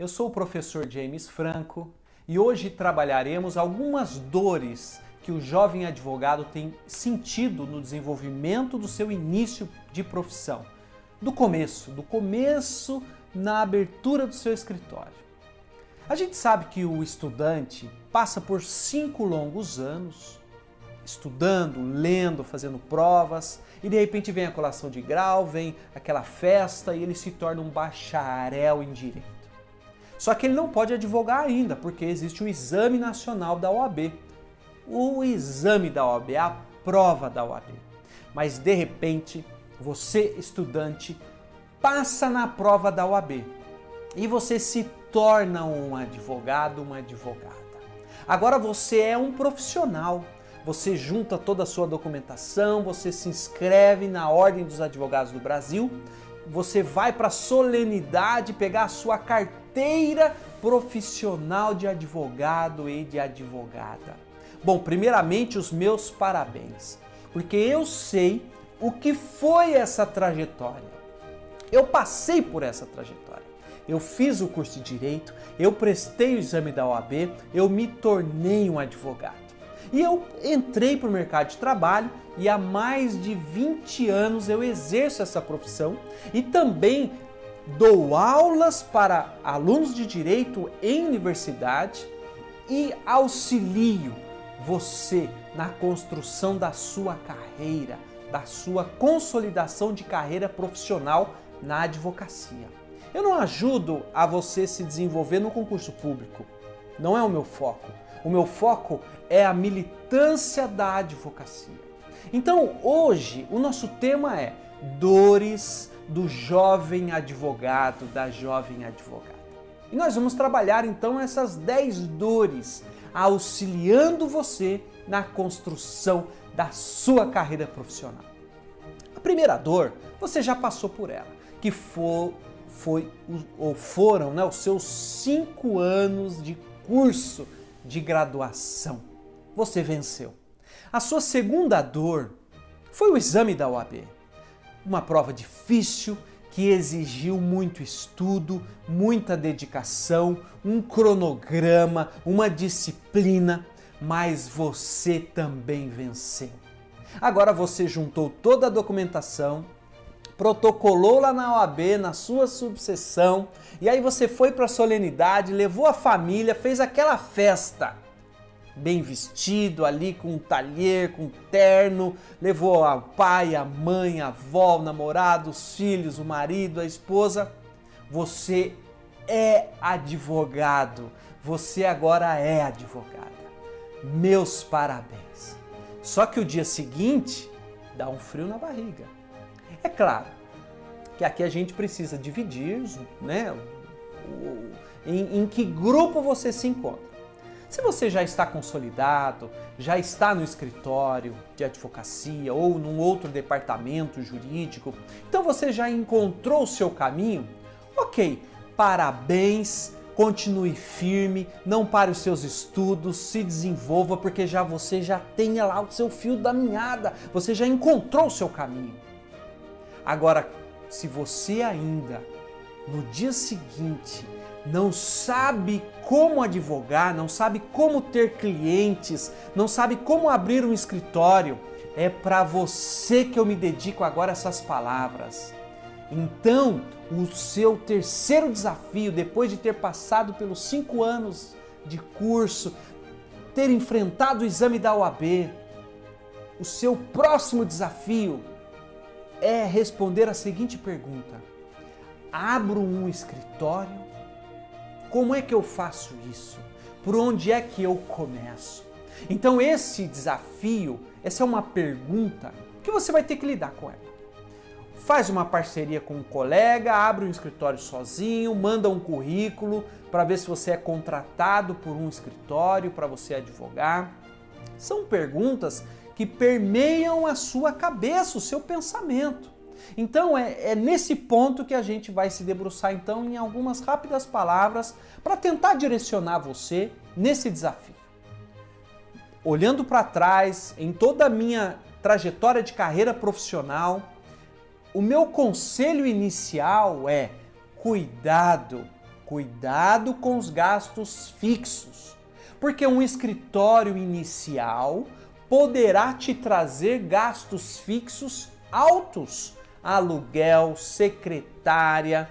Eu sou o professor James Franco e hoje trabalharemos algumas dores que o jovem advogado tem sentido no desenvolvimento do seu início de profissão, do começo na abertura do seu escritório. A gente sabe que o estudante passa por 5 longos anos estudando, lendo, fazendo provas, e de repente vem a colação de grau, vem aquela festa e ele se torna um bacharel em direito. Só que ele não pode advogar ainda, porque existe o exame nacional da OAB. O exame da OAB, a prova da OAB. Mas de repente, você, estudante, passa na prova da OAB e você se torna um advogado, uma advogada. Agora você é um profissional. Você junta toda a sua documentação, você se inscreve na Ordem dos Advogados do Brasil, você vai para a solenidade pegar a sua carteira profissional de advogado e de advogada. Bom, primeiramente os meus parabéns, porque eu sei o que foi essa trajetória. Eu passei por essa trajetória. Eu fiz o curso de Direito, eu prestei o exame da OAB, eu me tornei um advogado. E eu entrei para o mercado de trabalho e há mais de 20 anos eu exerço essa profissão e também dou aulas para alunos de direito em universidade e auxilio você na construção da sua carreira, da sua consolidação de carreira profissional na advocacia. Eu não ajudo a você se desenvolver no concurso público, não é o meu foco. O meu foco é a militância da advocacia. Então, hoje, o nosso tema é dores do jovem advogado, da jovem advogada. E nós vamos trabalhar, então, essas 10 dores, auxiliando você na construção da sua carreira profissional. A primeira dor, você já passou por ela, que foram os seus 5 anos de curso de graduação. Você venceu. A sua segunda dor foi o exame da OAB. Uma prova difícil que exigiu muito estudo, muita dedicação, um cronograma, uma disciplina, mas você também venceu. Agora você juntou toda a documentação, protocolou lá na OAB, na sua subseção, e aí você foi para a solenidade, levou a família, fez aquela festa, bem vestido ali, com um talher, com um terno, levou o pai, a mãe, a avó, o namorado, os filhos, o marido, a esposa. Você é advogado, você agora é advogada. Meus parabéns. Só que o dia seguinte dá um frio na barriga. É claro que aqui a gente precisa dividir, né, em que grupo você se encontra. Se você já está consolidado, já está no escritório de advocacia ou num outro departamento jurídico, então você já encontrou o seu caminho, ok, parabéns, continue firme, não pare os seus estudos, se desenvolva, porque você já tem lá o seu fio da meada, você já encontrou o seu caminho. Agora, se você ainda, no dia seguinte, não sabe como advogar, não sabe como ter clientes, não sabe como abrir um escritório, é para você que eu me dedico agora a essas palavras. Então, o seu terceiro desafio, depois de ter passado pelos 5 anos de curso, ter enfrentado o exame da OAB, o seu próximo desafio é responder a seguinte pergunta: abro um escritório? Como é que eu faço isso? Por onde é que eu começo? Então esse desafio, essa é uma pergunta que você vai ter que lidar com ela. Faz uma parceria com um colega, abre um escritório sozinho, manda um currículo para ver se você é contratado por um escritório para você advogar. São perguntas que permeiam a sua cabeça, o seu pensamento. Então é nesse ponto que a gente vai se debruçar então em algumas rápidas palavras para tentar direcionar você nesse desafio. Olhando para trás, em toda a minha trajetória de carreira profissional, o meu conselho inicial é: cuidado cuidado com os gastos fixos, porque um escritório inicial poderá te trazer gastos fixos altos, aluguel, secretária,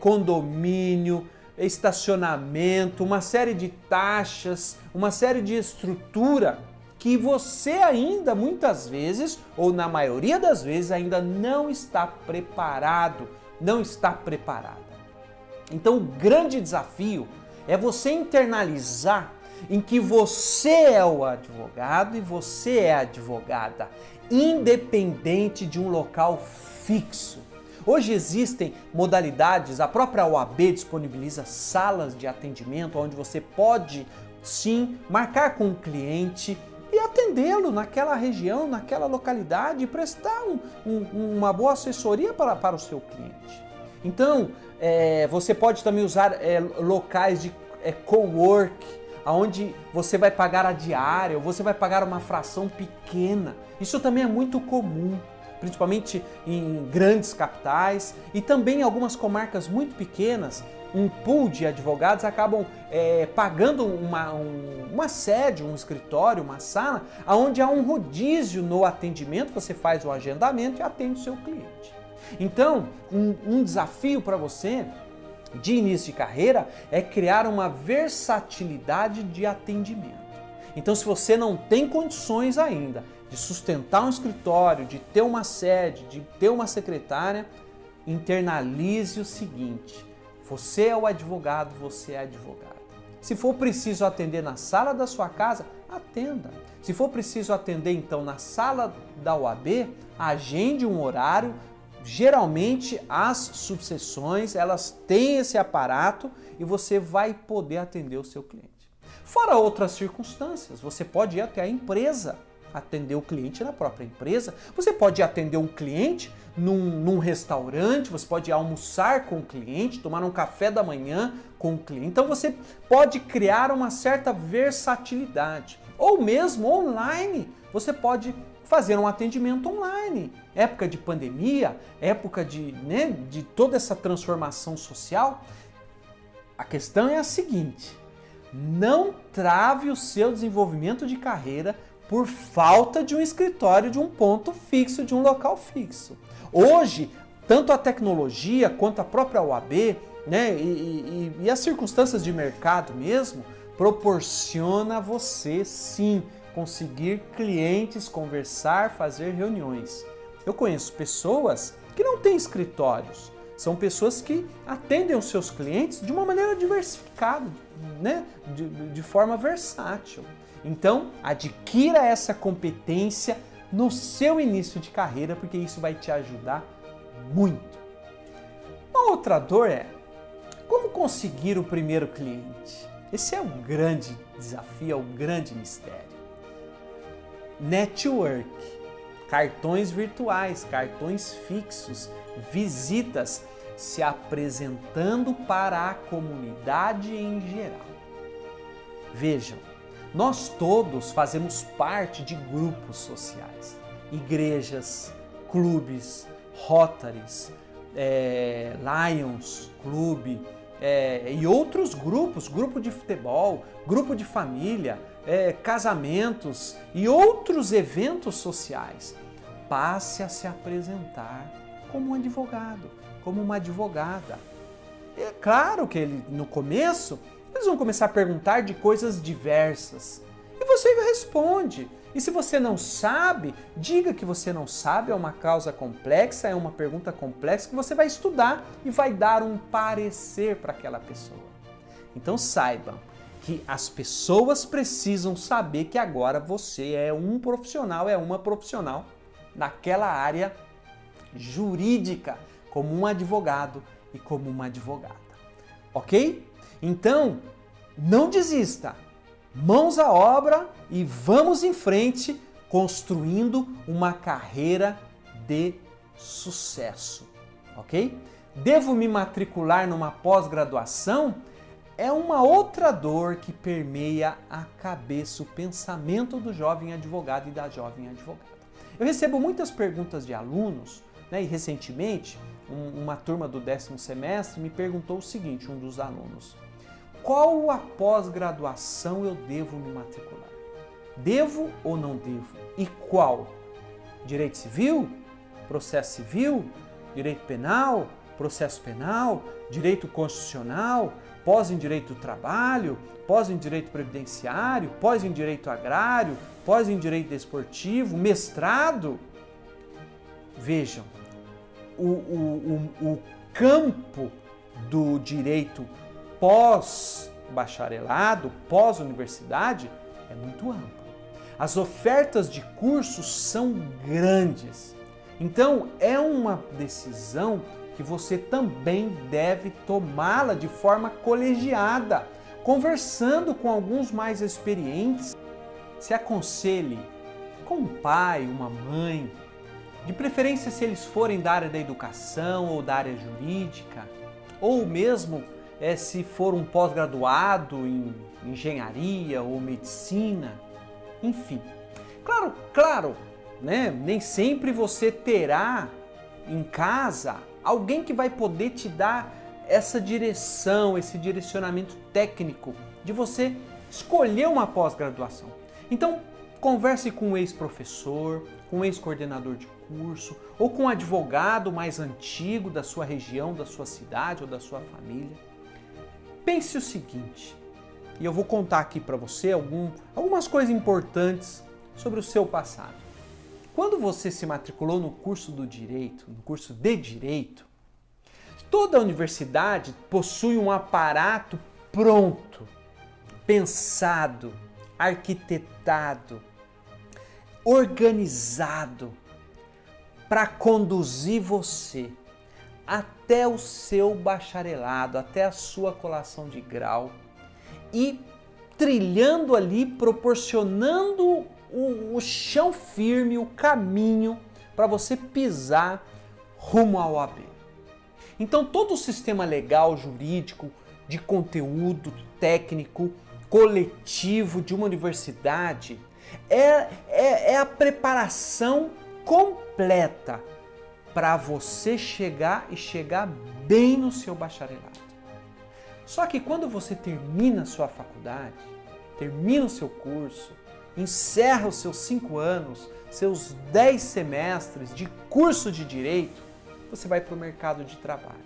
condomínio, estacionamento, uma série de taxas, uma série de estrutura que você ainda muitas vezes, ou na maioria das vezes, ainda não está preparado, não está preparada. Então o grande desafio é você internalizar em que você é o advogado e você é a advogada, independente de um local fixo. Hoje existem modalidades, a própria OAB disponibiliza salas de atendimento onde você pode sim marcar com o cliente e atendê-lo naquela região, naquela localidade e prestar uma boa assessoria para o seu cliente. Então, você pode também usar locais de cowork, onde você vai pagar a diária ou você vai pagar uma fração pequena. Isso também é muito comum, principalmente em grandes capitais e também em algumas comarcas muito pequenas. Um pool de advogados acabam pagando uma sede, um escritório, uma sala, onde há um rodízio no atendimento, você faz o agendamento e atende o seu cliente. Então, um desafio para você de início de carreira é criar uma versatilidade de atendimento. Então, se você não tem condições ainda de sustentar um escritório, de ter uma sede, de ter uma secretária, internalize o seguinte: você é o advogado, você é a advogada. Se for preciso atender na sala da sua casa, atenda. Se for preciso atender então na sala da OAB, agende um horário. Geralmente as subseções, elas têm esse aparato e você vai poder atender o seu cliente. Fora outras circunstâncias, você pode ir até a empresa, atender o cliente na própria empresa, você pode atender um cliente num restaurante, você pode almoçar com o cliente, tomar um café da manhã com o cliente. Então você pode criar uma certa versatilidade. Ou mesmo online, você pode fazer um atendimento online. Época de pandemia, época de toda essa transformação social. A questão é a seguinte: não trave o seu desenvolvimento de carreira por falta de um escritório, de um ponto fixo, de um local fixo. Hoje, tanto a tecnologia quanto a própria OAB, e as circunstâncias de mercado mesmo, proporciona a você sim conseguir clientes, conversar, fazer reuniões. Eu conheço pessoas que não têm escritórios, são pessoas que atendem os seus clientes de uma maneira diversificada, de forma versátil. Então, adquira essa competência no seu início de carreira, porque isso vai te ajudar muito. Uma outra dor é como conseguir o primeiro cliente. Esse é o grande desafio, é o grande mistério. Network, cartões virtuais, cartões fixos, visitas, se apresentando para a comunidade em geral. Vejam, nós todos fazemos parte de grupos sociais, igrejas, clubes, Rotaries, Lions Clube e outros grupos, grupo de futebol, grupo de família, casamentos e outros eventos sociais. Passe a se apresentar como um advogado, como uma advogada. É claro que no começo eles vão começar a perguntar de coisas diversas e você responde. E se você não sabe, diga que você não sabe, é uma causa complexa, é uma pergunta complexa que você vai estudar e vai dar um parecer para aquela pessoa. Então saibam que as pessoas precisam saber que agora você é um profissional, é uma profissional naquela área jurídica, como um advogado e como uma advogada. Ok? Então, não desista. Mãos à obra e vamos em frente construindo uma carreira de sucesso, ok? Devo me matricular numa pós-graduação? É uma outra dor que permeia a cabeça, o pensamento do jovem advogado e da jovem advogada. Eu recebo muitas perguntas de alunos, e recentemente uma turma do 10º semestre me perguntou o seguinte, um dos alunos: qual a pós-graduação eu devo me matricular? Devo ou não devo? E qual? Direito civil? Processo civil? Direito penal? Processo penal? Direito constitucional? Pós em direito do trabalho? Pós em direito previdenciário? Pós em direito agrário? Pós em direito desportivo? Mestrado? Vejam, o campo do direito pós-bacharelado, pós-universidade, é muito amplo. As ofertas de cursos são grandes. Então, é uma decisão que você também deve tomá-la de forma colegiada, conversando com alguns mais experientes. Se aconselhe com um pai, uma mãe, de preferência se eles forem da área da educação ou da área jurídica, ou mesmo se for um pós-graduado em engenharia ou medicina, enfim. Claro, né? Nem sempre você terá em casa alguém que vai poder te dar essa direção, esse direcionamento técnico de você escolher uma pós-graduação. Então, converse com um ex-professor, com um ex-coordenador de curso ou com um advogado mais antigo da sua região, da sua cidade ou da sua família. Pense o seguinte, e eu vou contar aqui para você algumas coisas importantes sobre o seu passado. Quando você se matriculou no curso do direito, no curso de direito, toda a universidade possui um aparato pronto, pensado, arquitetado, organizado para conduzir você até o seu bacharelado, até a sua colação de grau e trilhando ali, proporcionando o chão firme, o caminho para você pisar rumo ao OAB. Então todo o sistema legal, jurídico, de conteúdo técnico, coletivo de uma universidade é a preparação completa para você chegar bem no seu bacharelado. Só que quando você termina a sua faculdade, termina o seu curso, encerra os seus 5 anos, seus 10 semestres de curso de direito, você vai para o mercado de trabalho.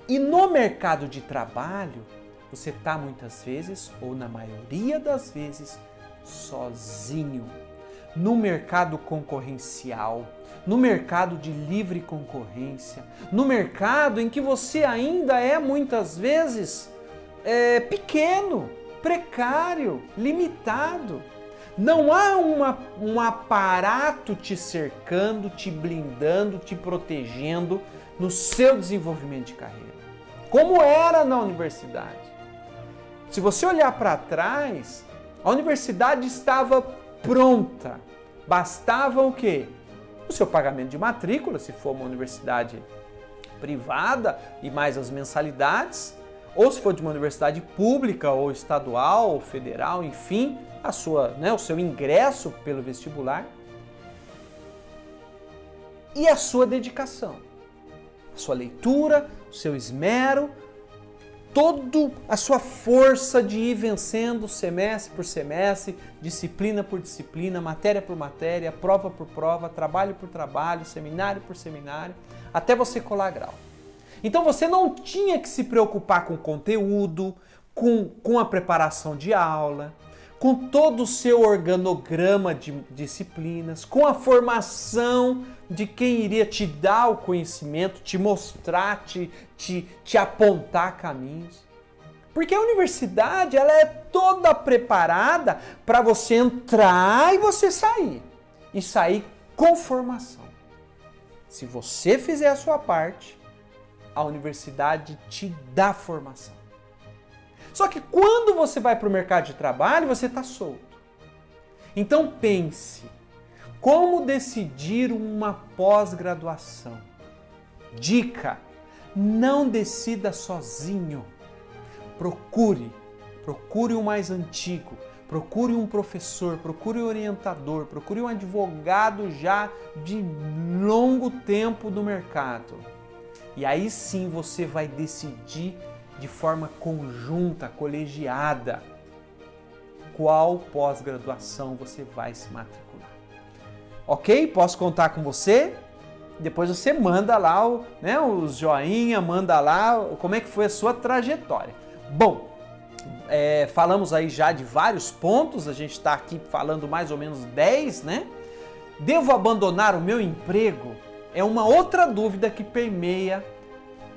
E no mercado de trabalho, você está muitas vezes, ou na maioria das vezes, sozinho. No mercado concorrencial, no mercado de livre concorrência, no mercado em que você ainda é muitas vezes pequeno, precário, limitado. Não há um aparato te cercando, te blindando, te protegendo no seu desenvolvimento de carreira, como era na universidade. Se você olhar para trás, a universidade estava pronta. Bastava o quê? O seu pagamento de matrícula, se for uma universidade privada, e mais as mensalidades, ou se for de uma universidade pública, ou estadual, ou federal, enfim, o seu ingresso pelo vestibular, e a sua dedicação, a sua leitura, o seu esmero, toda a sua força de ir vencendo semestre por semestre, disciplina por disciplina, matéria por matéria, prova por prova, trabalho por trabalho, seminário por seminário, até você colar grau. Então você não tinha que se preocupar com o conteúdo, com a preparação de aula, com todo o seu organograma de disciplinas, com a formação de quem iria te dar o conhecimento, te mostrar, te apontar caminhos. Porque a universidade ela é toda preparada para você entrar e você sair. E sair com formação. Se você fizer a sua parte, a universidade te dá formação. Só que quando você vai para o mercado de trabalho, você está solto. Então pense, como decidir uma pós-graduação? Dica, não decida sozinho. Procure um mais antigo, procure um professor, procure um orientador, procure um advogado já de longo tempo no mercado. E aí sim você vai decidir de forma conjunta, colegiada, qual pós-graduação você vai se matricular. Ok? Posso contar com você? Depois você manda lá os joinha, manda lá como é que foi a sua trajetória. Bom, falamos aí já de vários pontos, a gente está aqui falando mais ou menos 10, né? Devo abandonar o meu emprego? É uma outra dúvida que permeia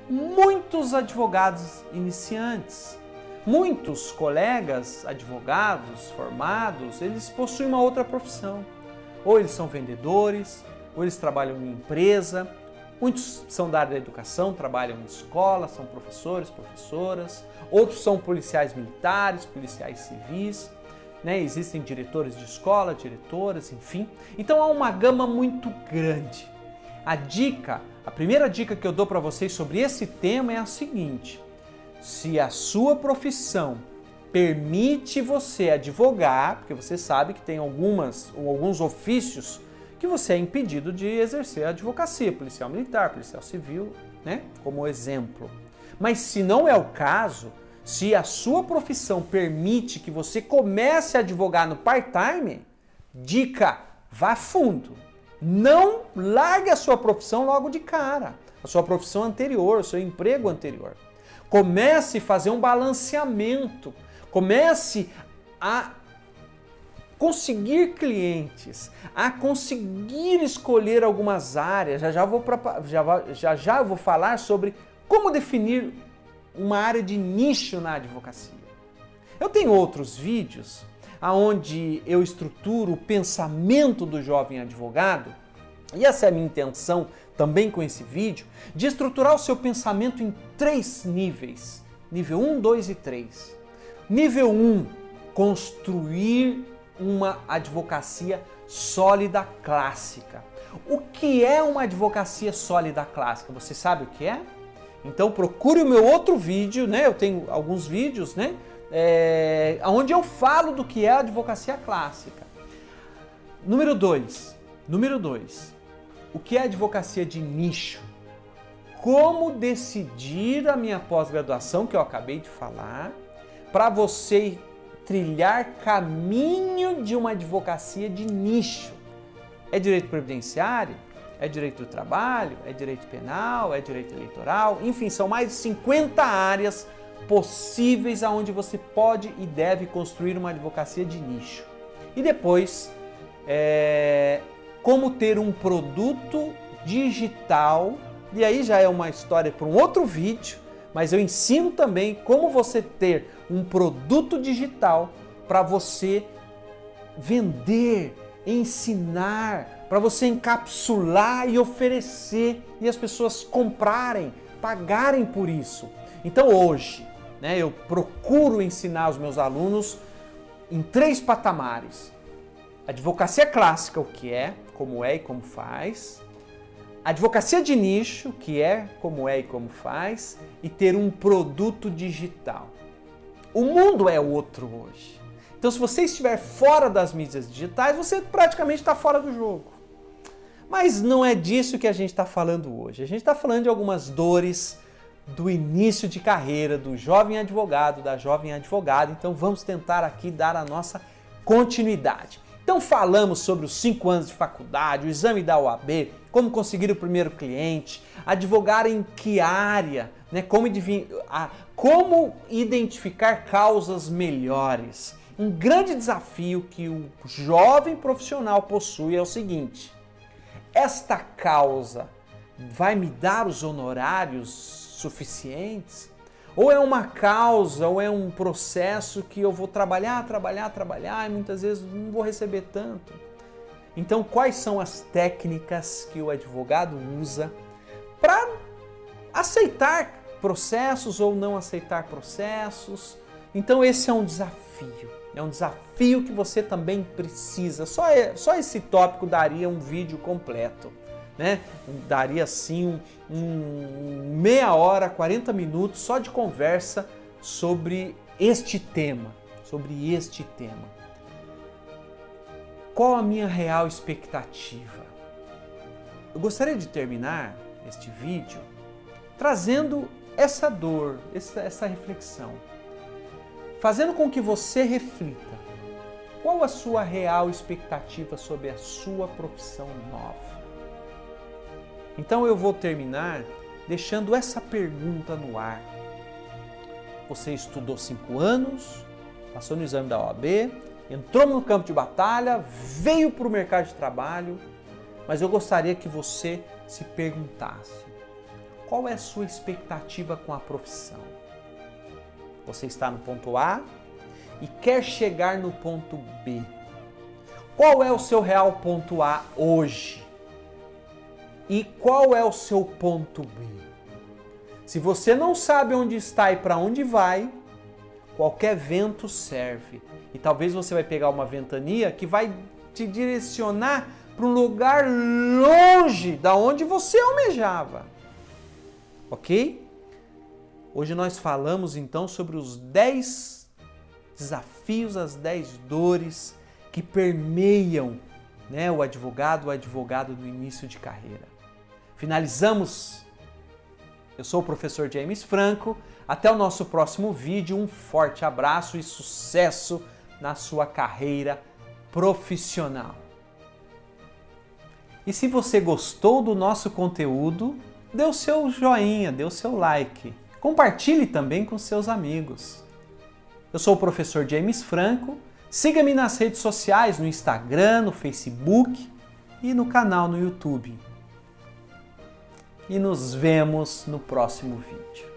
muitos advogados iniciantes. Muitos colegas advogados formados, eles possuem uma outra profissão. Ou eles são vendedores, ou eles trabalham em empresa. Muitos são da área da educação, trabalham em escola, são professores, professoras. Outros são policiais militares, policiais civis. Né? Existem diretores de escola, diretoras, enfim. Então há uma gama muito grande. A primeira dica que eu dou para vocês sobre esse tema é a seguinte: se a sua profissão permite você advogar, porque você sabe que tem alguns ofícios que você é impedido de exercer a advocacia, policial militar, policial civil, né? Como exemplo. Mas se não é o caso, se a sua profissão permite que você comece a advogar no part-time, dica, vá fundo. Não largue a sua profissão logo de cara, a sua profissão anterior, o seu emprego anterior. Comece a fazer um balanceamento, comece a conseguir clientes, a conseguir escolher algumas áreas. Já eu vou falar sobre como definir uma área de nicho na advocacia. Eu tenho outros vídeos onde eu estruturo o pensamento do jovem advogado, e essa é a minha intenção também com esse vídeo, de estruturar o seu pensamento em 3 níveis. Nível 1, 2 e 3. Nível 1, construir uma advocacia sólida clássica. O que é uma advocacia sólida clássica? Você sabe o que é? Então procure o meu outro vídeo, né? Eu tenho alguns vídeos, né? Onde eu falo do que é a advocacia clássica. Número 2. O que é a advocacia de nicho? Como decidir a minha pós-graduação, que eu acabei de falar, para você trilhar caminho de uma advocacia de nicho. É direito previdenciário? É direito do trabalho? É direito penal? É direito eleitoral? Enfim, são mais de 50 áreas possíveis aonde você pode e deve construir uma advocacia de nicho. E depois, como ter um produto digital, e aí já é uma história para um outro vídeo, mas eu ensino também como você ter um produto digital para você vender, ensinar, para você encapsular e oferecer e as pessoas comprarem, pagarem por isso. Então hoje, né, eu procuro ensinar os meus alunos em 3 patamares. Advocacia clássica, o que é, como é e como faz. Advocacia de nicho, que é, como é e como faz. E ter um produto digital. O mundo é outro hoje. Então, se você estiver fora das mídias digitais, você praticamente está fora do jogo. Mas não é disso que a gente está falando hoje. A gente está falando de algumas dores do início de carreira do jovem advogado, da jovem advogada. Então, vamos tentar aqui dar a nossa continuidade. Então falamos sobre os 5 anos de faculdade, o exame da OAB, como conseguir o primeiro cliente, advogar em que área, né? Como identificar causas melhores. Um grande desafio que o jovem profissional possui é o seguinte: esta causa vai me dar os honorários suficientes? Ou é uma causa, ou é um processo que eu vou trabalhar e muitas vezes não vou receber tanto. Então, quais são as técnicas que o advogado usa para aceitar processos ou não aceitar processos? Então, esse é um desafio que você também precisa. Só esse tópico daria um vídeo completo. Né? Daria assim meia hora, 40 minutos só de conversa sobre este tema. Qual a minha real expectativa? Eu gostaria de terminar este vídeo trazendo essa dor, essa reflexão, fazendo com que você reflita qual a sua real expectativa sobre a sua profissão nova. Então eu vou terminar deixando essa pergunta no ar. Você estudou 5 anos, passou no exame da OAB, entrou no campo de batalha, veio para o mercado de trabalho, mas eu gostaria que você se perguntasse: qual é a sua expectativa com a profissão? Você está no ponto A e quer chegar no ponto B. Qual é o seu real ponto A hoje? E qual é o seu ponto B? Se você não sabe onde está e para onde vai, qualquer vento serve. E talvez você vai pegar uma ventania que vai te direcionar para um lugar longe da onde você almejava. Ok? Hoje nós falamos então sobre os 10 desafios, as 10 dores que permeiam, o advogado no início de carreira. Finalizamos. Eu sou o professor James Franco. Até o nosso próximo vídeo. Um forte abraço e sucesso na sua carreira profissional. E se você gostou do nosso conteúdo, dê o seu joinha, dê o seu like. Compartilhe também com seus amigos. Eu sou o professor James Franco. Siga-me nas redes sociais, no Instagram, no Facebook e no canal no YouTube. E nos vemos no próximo vídeo.